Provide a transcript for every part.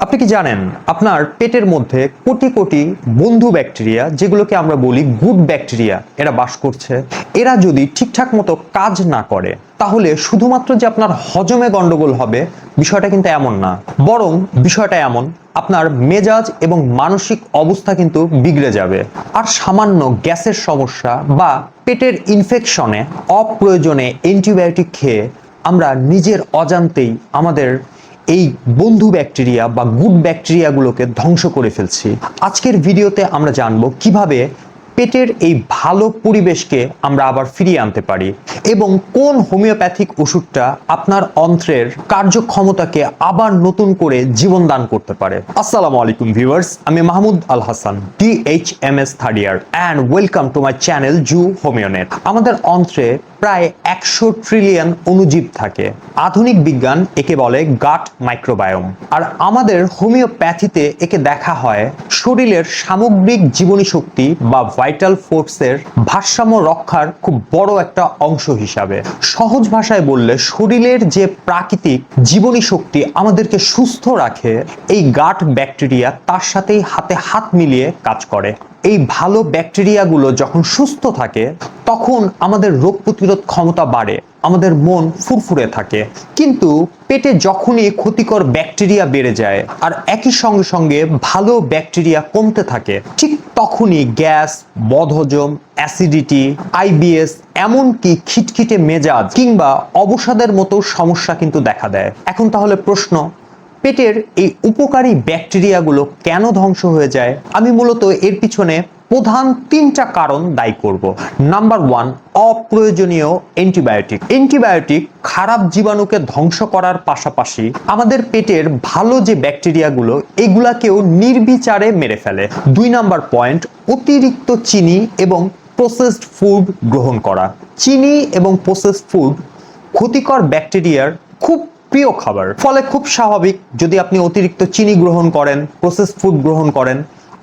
আপনি কি জানেন আপনার পেটের মধ্যে কোটি কোটি বন্ধু ব্যাকটেরিয়া, যেগুলোকে আমরা বলি গুড ব্যাকটেরিয়া, এরা বাস করছে। এরা যদি ঠিকঠাক মতো কাজ না করে তাহলে শুধুমাত্র যে আপনার হজমে গন্ডগোল হবে বিষয়টা কিন্তু এমন না, বরং বিষয়টা এমন আপনার মেজাজ এবং মানসিক অবস্থা কিন্তু বিগড়ে যাবে। আর সামান্য গ্যাসের সমস্যা বা পেটের ইনফেকশনে অপ্রয়োজনে অ্যান্টিবায়োটিক খেয়ে আমরা নিজের অজান্তেই আমাদের এই বন্ধু ব্যাকটেরিয়া বা গুড ব্যাকটেরিয়াগুলোকে ধ্বংস করে ফেলছি। আজকের ভিডিওতে আমরা জানবো কিভাবে পেটের এই ভালো পরিবেশকে আমরা আবার ফিরিয়ে আনতে পারি এবং কোন হোমিওপ্যাথিক ওষুধটা আপনার অন্ত্রের কার্যক্ষমতাকে আবার নতুন করে জীবন দান করতে পারে। আসসালামু আলাইকুম ভিউয়ার্স, আমি Mahmud Al Hasan, DHMS third year, and welcome to my channel জু হোমিওনেট। আমাদের অন্ত্রে প্রায় 100 ট্রিলিয়ন অণুজীব থাকে। আধুনিক বিজ্ঞান একে বলে গাট মাইক্রোবায়োম, আর আমাদের হোমিওপ্যাথিতে একে দেখা হয় শরীরের সামগ্রিক জীবনী শক্তি বা ভাইটাল ফোর্সের ভারসাম্য রক্ষার খুব বড় একটা অংশ হিসাবে। সহজ ভাষায় বললে শরীরের যে প্রাকৃতিক জীবনী শক্তি আমাদেরকে সুস্থ রাখে, এই গাট ব্যাকটেরিয়া তার সাথেই হাতে হাত মিলিয়ে কাজ করে। এই ভালো ব্যাকটেরিয়াগুলো যখন সুস্থ থাকে তখন আমাদের রোগ প্রতিরোধ ক্ষমতা বাড়ে, আমাদের মন ফুরফুরে থাকে। কিন্তু পেটে যখনই ক্ষতিকর ব্যাকটেরিয়া বেড়ে যায় আর একই সঙ্গে সঙ্গে ভালো ব্যাকটেরিয়া কমতে থাকে, ঠিক তখনই গ্যাস, বদহজম, অ্যাসিডিটি, IBS, এমনকি খিটখিটে মেজাজ কিংবা অবসাদের মতো সমস্যা কিন্তু দেখা দেয়। এখন তাহলে প্রশ্ন, পেটের এই উপকারী ব্যাকটেরিয়াগুলো কেন ধ্বংস হয়ে যায়? আমি মূলত এর পিছনে প্রধান 3টা কারণ দায়ী করব। নাম্বার 1, অপ্রয়োজনীয় অ্যান্টিবায়োটিক। অ্যান্টিবায়োটিক খারাপ জীবাণুকে ধ্বংস করার পাশাপাশি আমাদের পেটের ভালো যে ব্যাকটেরিয়াগুলো এগুলাকেও নির্বিচারে মেরে ফেলে। 2 নাম্বার পয়েন্ট, অতিরিক্ত চিনি এবং প্রসেসড ফুড গ্রহণ করা। চিনি এবং প্রসেসড ফুড ক্ষতিকর ব্যাকটেরিয়ার খুব প্রিয় খাবার, ফলে খুব স্বাভাবিক যদি আপনি অতিরিক্ত চিনি গ্রহণ করেন, প্রসেসড ফুড গ্রহণ করেন,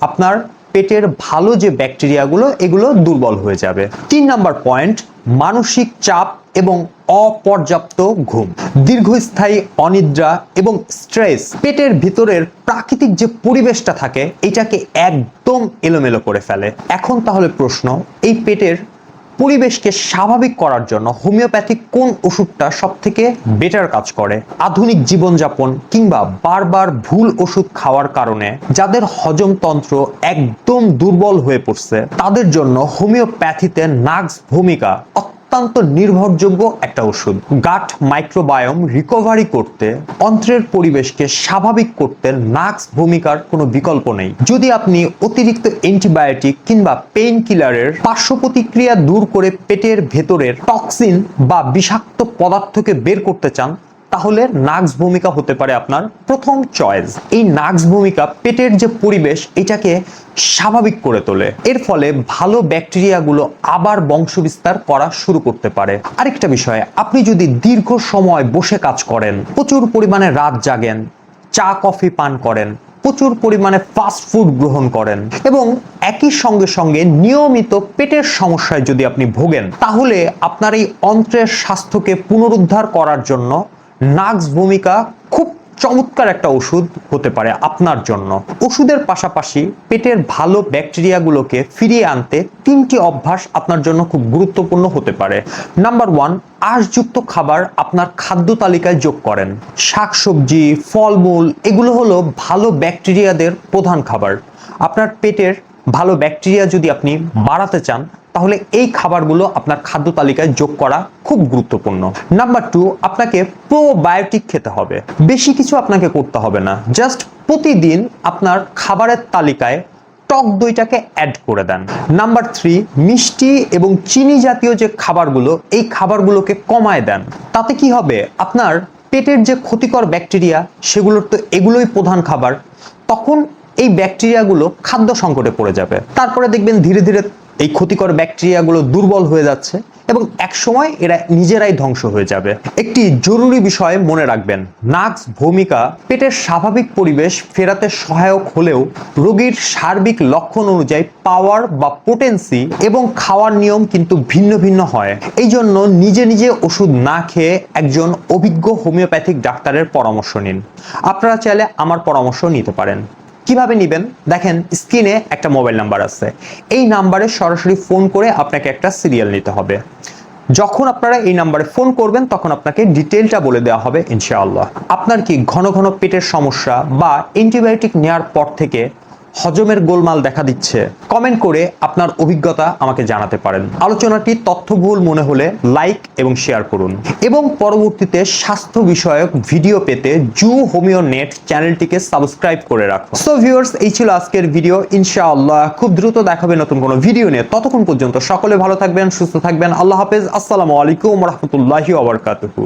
আপনার পেটের ভালো যে ব্যাকটেরিয়াগুলো এগুলো দুর্বল হয়ে যাবে। 3 নাম্বার পয়েন্ট, মানসিক চাপ এবং অপর্যাপ্ত ঘুম। দীর্ঘস্থায়ী অনিদ্রা এবং স্ট্রেস পেটের ভিতরের প্রাকৃতিক যে পরিবেশটা থাকে এটাকে একদম এলোমেলো করে ফেলে। এখন তাহলে প্রশ্ন, এই পেটের পরিবেশকে স্বাভাবিক করার জন্য হোমিওপ্যাথিক কোন ওষুধটা সব থেকে বেটার কাজ করে? আধুনিক জীবনযাপন কিংবা বারবার ভুল ওষুধ খাওয়ার কারণে যাদের হজমতন্ত্র একদম দুর্বল হয়ে পড়ছে তাদের জন্য হোমিওপ্যাথিতে নাক্স ভূমিকা অত্যন্ত নির্ভরযোগ্য একটা ওষুধ। গাট মাইক্রোবায়োম রিকভারি করতে, অন্ত্রের পরিবেশকে স্বাভাবিক করতে নাক্স ভূমিকার কোনো বিকল্প নেই। যদি আপনি অতিরিক্ত অ্যান্টিবায়োটিক কিংবা পেইন কিলারের পার্শ্ব প্রতিক্রিয়া দূর করে পেটের ভেতরের টক্সিন বা বিষাক্ত পদার্থকে বের করতে চান তাহলে নাক্স ভূমিকা হতে পারে আপনার প্রথম চয়েস। এই নাক্স ভূমিকা পেটের যে পরিবেশ এটাকে স্বাভাবিক করে তোলে, এর ফলে ভালো ব্যাকটেরিয়াগুলো আবার বংশবিস্তার করা শুরু করতে পারে। আরেকটা বিষয়, আপনি যদি দীর্ঘ সময় বসে কাজ করেন, প্রচুর পরিমাণে রাত জাগেন, চা কফি পান করেন, প্রচুর পরিমাণে ফাস্ট ফুড গ্রহণ করেন এবং একই সঙ্গে সঙ্গে নিয়মিত পেটের সমস্যায় যদি আপনি ভোগেন, তাহলে আপনার এই অন্ত্রের স্বাস্থ্যকে পুনরুদ্ধার করার জন্য নাক্স ভূমিকা খুব চমৎকার একটা ওষুধ হতে পারে আপনার জন্য। ওষুধের পাশাপাশি পেটের ভালো ব্যাকটেরিয়াগুলোকে ফিরিয়ে আনতে 3টি অভ্যাস আপনার জন্য খুব গুরুত্বপূর্ণ হতে পারে। নাম্বার 1, আঁশযুক্ত খাবার আপনার খাদ্য তালিকায় যোগ করেন। শাকসবজি, ফলমূল এগুলো হলো ভালো ব্যাকটেরিয়াদের প্রধান খাবার। আপনার পেটের ভালো ব্যাকটেরিয়া যদি আপনি বাড়াতে চান তাহলে এই খাবারগুলো আপনার খাদ্য তালিকায় যোগ করা খুব গুরুত্বপূর্ণ। নাম্বার 2, আপনাকে প্রোবায়োটিক খেতে হবে। বেশি কিছু আপনাকে করতে হবে না, জাস্ট প্রতিদিন আপনার খাবারের তালিকায় টক দইটাকে অ্যাড করে দেন। নাম্বার 3, মিষ্টি এবং চিনি জাতীয় যে খাবারগুলো এই খাবারগুলোকে কমায় দেন। তাতে কি হবে, আপনার পেটের যে ক্ষতিকর ব্যাকটেরিয়া সেগুলোর তো এগুলোই প্রধান খাবার, তখন এই ব্যাকটেরিয়াগুলো খাদ্য সংকটে পড়ে যাবে। তারপরে দেখবেন ধীরে ধীরে এই ক্ষতিকর ব্যাকটেরিয়াগুলো দুর্বল হয়ে যাচ্ছে এবং একসময় এরা নিজেরাই ধ্বংস হয়ে যাবে। একটি জরুরি বিষয় মনে রাখবেন, নাক্স ভূমিকা পেটের স্বাভাবিক পরিবেশ ফেরাতে সহায়ক হলেও রোগীর সার্বিক লক্ষণ অনুযায়ী পাওয়ার বা পোটেন্সি এবং খাওয়ার নিয়ম কিন্তু ভিন্ন ভিন্ন হয়। এই জন্য নিজে নিজে ওষুধ না খেয়ে একজন অভিজ্ঞ হোমিওপ্যাথিক ডাক্তারের পরামর্শ নিন। আপনারা চাইলে আমার পরামর্শ নিতে পারেন। কিভাবে নেবেন দেখেন, স্ক্রিনে একটা মোবাইল নাম্বার আছে, এই নাম্বারে সরাসরি ফোন করে আপনাকে একটা সিরিয়াল নিতে হবে। যখন আপনারা এই নাম্বারে ফোন করবেন তখন আপনাকে ডিটেলটা বলে দেওয়া হবে ইনশাআল্লাহ। আপনার কি ঘন ঘন পেটের সমস্যা বা অ্যান্টিবায়োটিক নেওয়ার পর থেকে হজমের গোলমাল দেখা দিচ্ছে? কমেন্ট করে আপনার অভিজ্ঞতা আমাকে জানাতে পারেন। আলোচনাটি তথ্যবহুল মনে হলে লাইক এবং শেয়ার করুন এবং পরবর্তীতে স্বাস্থ্য বিষয়ক ভিডিও পেতে জু হোমিও নেট চ্যানেলটিকে সাবস্ক্রাইব করে রাখুন। সো ভিউয়ার্স, এই ছিল আজকের ভিডিও। ইনশাআল্লাহ খুব দ্রুত দেখাবে নতুন কোনো ভিডিও নিয়ে। ততক্ষণ পর্যন্ত সকলে ভালো থাকবেন, সুস্থ থাকবেন। আল্লাহ হাফেজ। আসসালামু আলাইকুম ওয়া রাহমাতুল্লাহি ওয়া বারাকাতুহু।